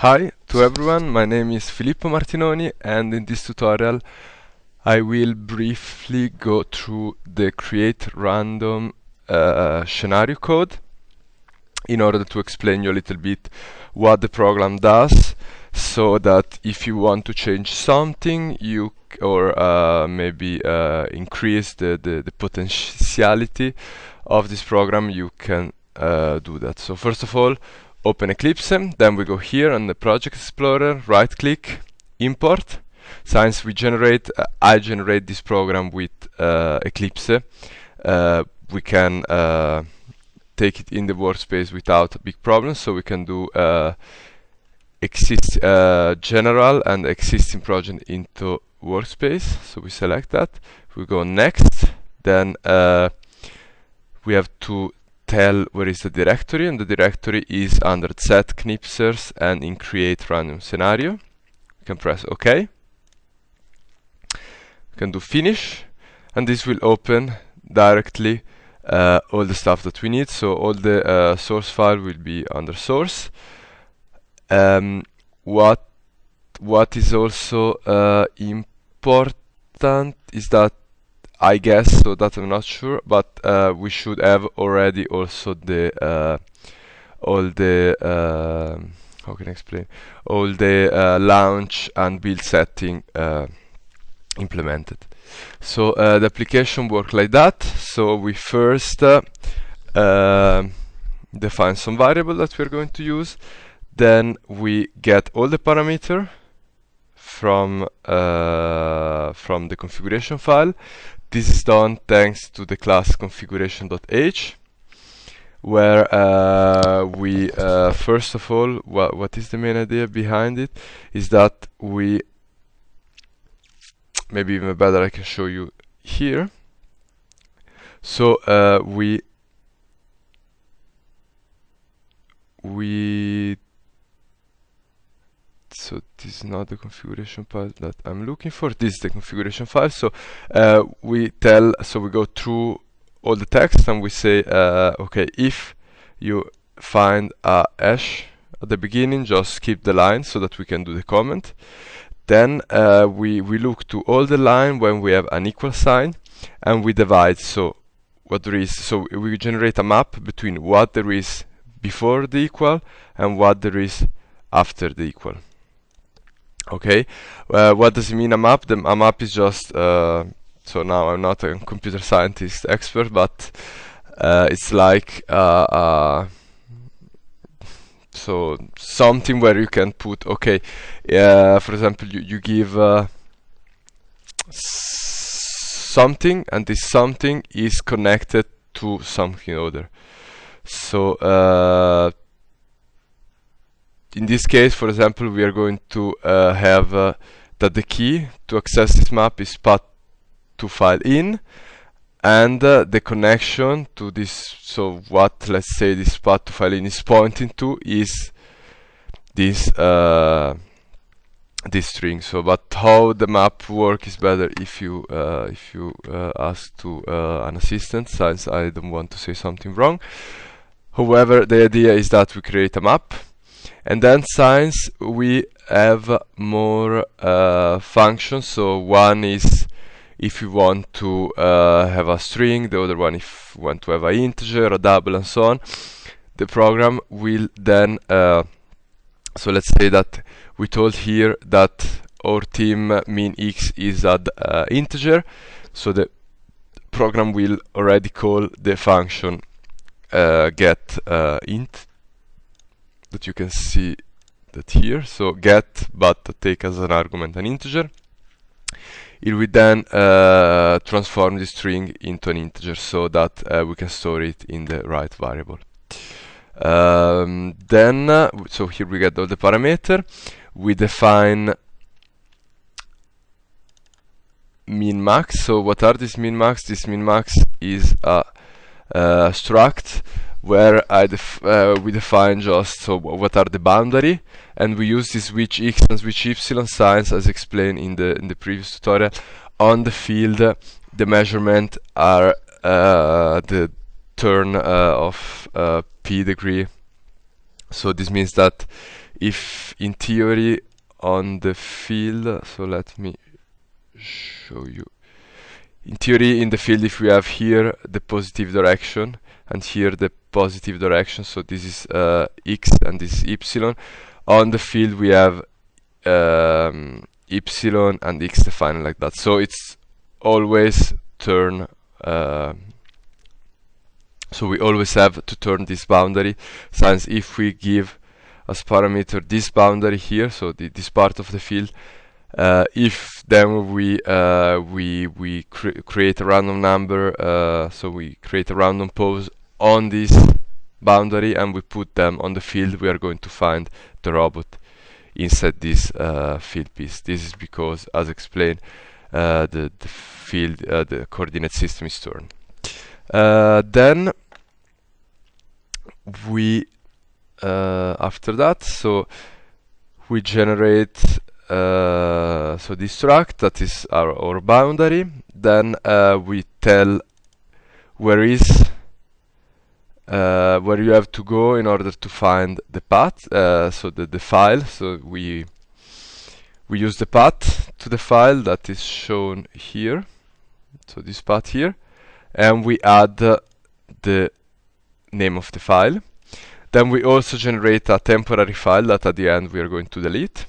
Hi to everyone, my name is Filippo Martinoni, and in this tutorial I will briefly go through the create random scenario code in order to explain you a little bit what the program does, so that if you want to change something or maybe increase the potentiality of this program, you can do that. So first of all, open Eclipse, then we go here on the Project Explorer, right click, import. Since I generate this program with Eclipse, we can take it in the workspace without big problems. So we can do general and existing project into workspace. So we select that, we go next, then we have to tell where is the directory, and the directory is under Z-Knipsers and in create random scenario. You can press OK. You can do finish, and this will open directly all the stuff that we need. So all the source file will be under source. What is also important is that, I guess, so that I'm not sure, but we should have already also the all the how can I explain, all the launch and build setting implemented. So the application works like that. So we first define some variable that we're going to use, then we get all the parameter from the configuration file. This is done thanks to the class configuration.h, where we first of all, what is the main idea behind it is that we, maybe even better I can show you here. So so this is not the configuration file that I'm looking for. This is the configuration file. So we go through all the text and we say, okay, if you find a hash at the beginning, just skip the line so that we can do the comment. Then we look to all the line when we have an equal sign, and we divide. So what there is, so we generate a map between what there is before the equal and what there is after the equal. Okay, what does it mean, a map? A map is just, so now I'm not a computer scientist expert, but it's like so something where you can put, okay, for example, you give something, and this something is connected to something other. So in this case, for example, we are going to have that the key to access this map is path2fileIn, and the connection to this, so what, let's say, this path2fileIn is pointing to is this this string. So but how the map works is better if you ask to an assistant, since I don't want to say something wrong. However, the idea is that we create a map, and then since we have more functions. So one is if you want to have a string, the other one if you want to have an integer, a double, and so on. The program will then so let's say that we told here that our team min x is an integer, so the program will already call the function get int, that you can see that here. So get, but take as an argument an integer. It will then transform the string into an integer, so that we can store it in the right variable. So here we get all the parameter. We define min max. So what are these min max? This min max is a struct where we define just, so what are the boundary, and we use this switch x and switch y signs as explained in the previous tutorial. On the field, the measurement are the turn of p degree So this means that if in theory on the field, so let me show you. In theory, in the field, if we have here the positive direction and here the positive direction, so this is x and this is y, on the field we have y and x defined like that. So it's always turn, so we always have to turn this boundary, since if we give as parameter this boundary here, so this part of the field, if then we create a random number, so we create a random pose on this boundary and we put them on the field, we are going to find the robot inside this field piece. This is because, as explained, the field, the coordinate system is turned. Then we after that, so we generate so this struct that is our boundary. Then we tell where is where you have to go in order to find the path, so the file. So we use the path to the file that is shown here, so this path here, and we add the name of the file. Then we also generate a temporary file that at the end we are going to delete.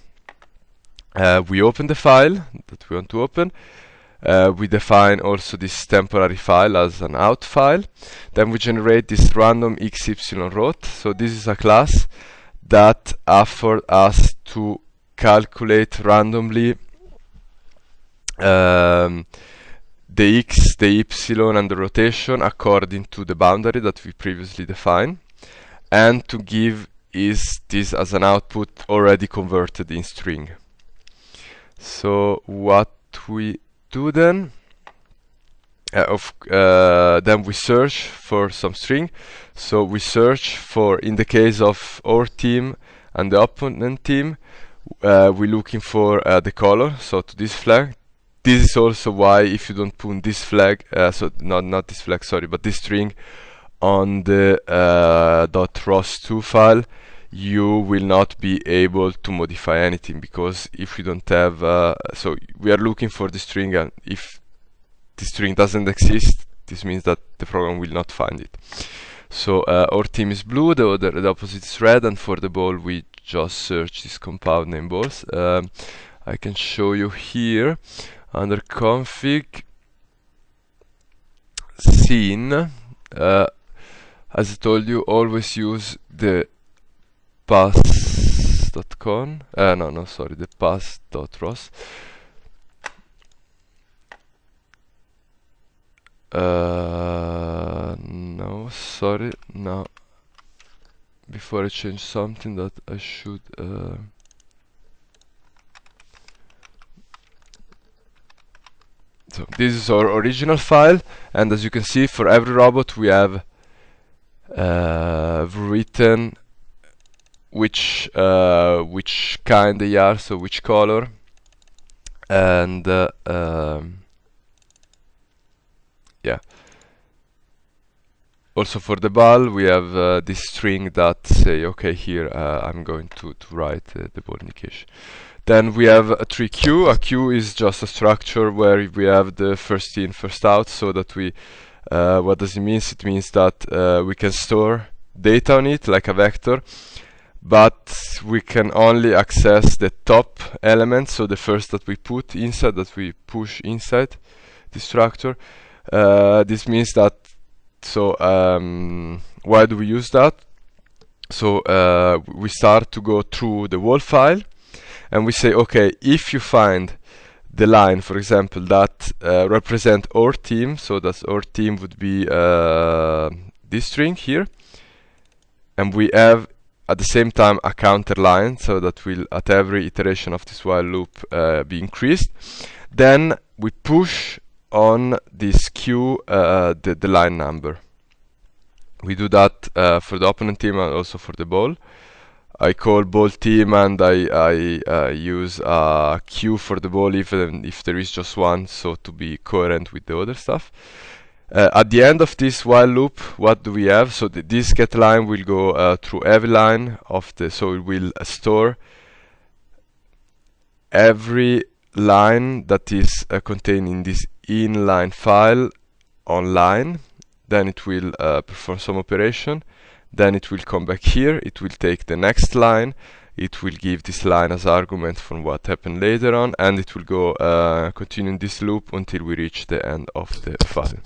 We open the file that we want to open. We define also this temporary file as an out file. Then we generate this random xy route. So this is a class that affords us to calculate randomly the x, the y, and the rotation according to the boundary that we previously defined, and to give this as an output already converted in string. So what we do then, then we search for some string. So we search for, in the case of our team and the opponent team, we're looking for the color, so to this flag. This is also why if you don't put this flag, so not this flag, sorry, but this string on the .ros2 file, you will not be able to modify anything, because if you don't have, so we are looking for the string, and if the string doesn't exist, this means that the program will not find it. So our team is blue, the opposite is red, and for the ball we just search this compound name balls. I can show you here under config scene. As I told you, always use the pass.con, the pass.ros. No, sorry, now before I change something that I should so this is our original file, and as you can see, for every robot we have written which kind they are, so which color, and yeah. Also for the ball we have this string that say, okay, here I'm going to write the ball indication. Then we have a tree queue. A queue is just a structure where we have the first in, first out, so that we what does it mean? It means that we can store data on it like a vector, but we can only access the top element, so the first that we put inside, that we push inside the structure. This means that, so why do we use that? So we start to go through the whole file, and we say, okay, if you find the line, for example, that represent our team, so that our team would be this string here, and we have at the same time a counter line, so that will at every iteration of this while loop be increased, then we push on this queue the line number. We do that for the opponent team and also for the ball. I call ball team, and I use a queue for the ball, even if there is just one, so to be coherent with the other stuff. At the end of this while loop, what do we have? So this get line will go through every line of the, so it will store every line that is contained in this inline file online. Then it will perform some operation, then it will come back here, it will take the next line, it will give this line as argument from what happened later on, and it will go continuing this loop until we reach the end of the file.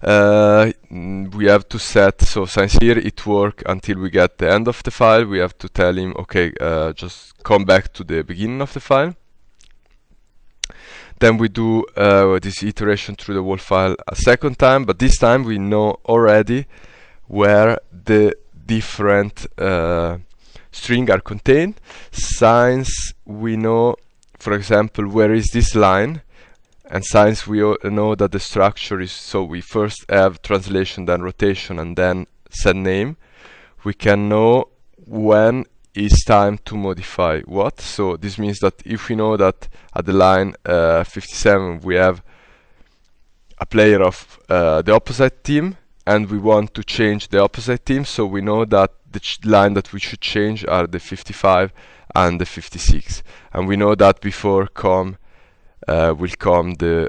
We have to set, so since here it works until we get the end of the file, we have to tell him, okay, just come back to the beginning of the file. Then we do this iteration through the whole file a second time, but this time we know already where the different string are contained. Since we know, for example, where is this line, and since we know that the structure is, so we first have translation, then rotation, and then set name, we can know when is time to modify what. So this means that if we know that at the line 57 we have a player of the opposite team and we want to change the opposite team, so we know that the line that we should change are the 55 and the 56, and we know that before will come the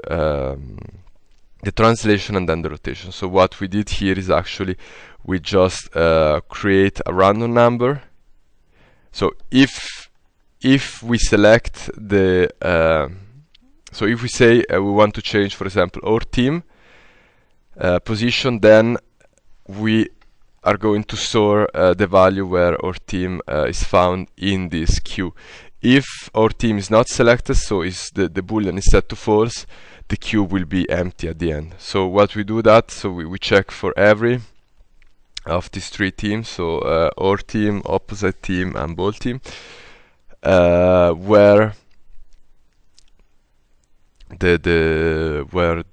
translation and then the rotation. So what we did here is actually we just create a random number. So if we select the so if we say we want to change, for example, our team position, then we are going to store the value where our team is found in this queue. If our team is not selected, so is the boolean is set to false, the queue will be empty at the end. So what we do that, so we check for every of these three teams, so our team, opposite team, and ball team, where where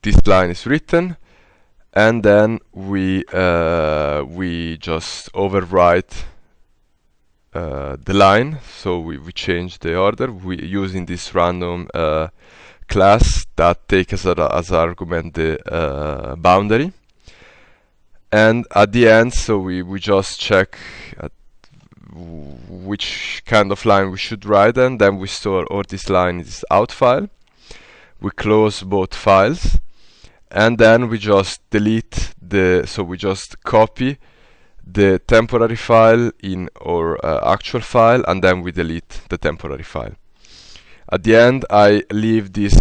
this line is written, and then we just overwrite the line. So we change the order using this random class that takes as argument the boundary. And at the end, so we just check which kind of line we should write, and then we store or this line in this out file. We close both files, and then we just delete so we just copy the temporary file in our actual file, and then we delete the temporary file. At the end, I leave this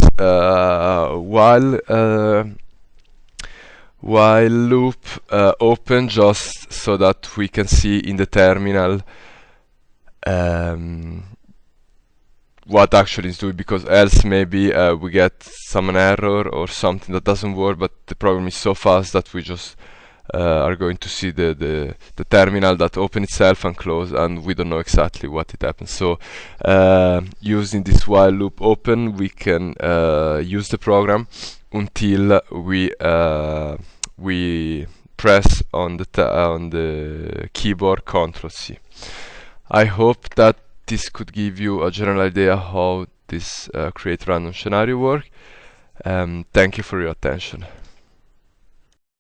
while loop open, just so that we can see in the terminal what actually is doing, because else maybe we get some error or something that doesn't work, but the program is so fast that we just are going to see the terminal that open itself and close, and we don't know exactly what it happens. So using this while loop open, we can use the program until we press on the keyboard Ctrl+C. I hope that this could give you a general idea how this create random scenario work. Thank you for your attention.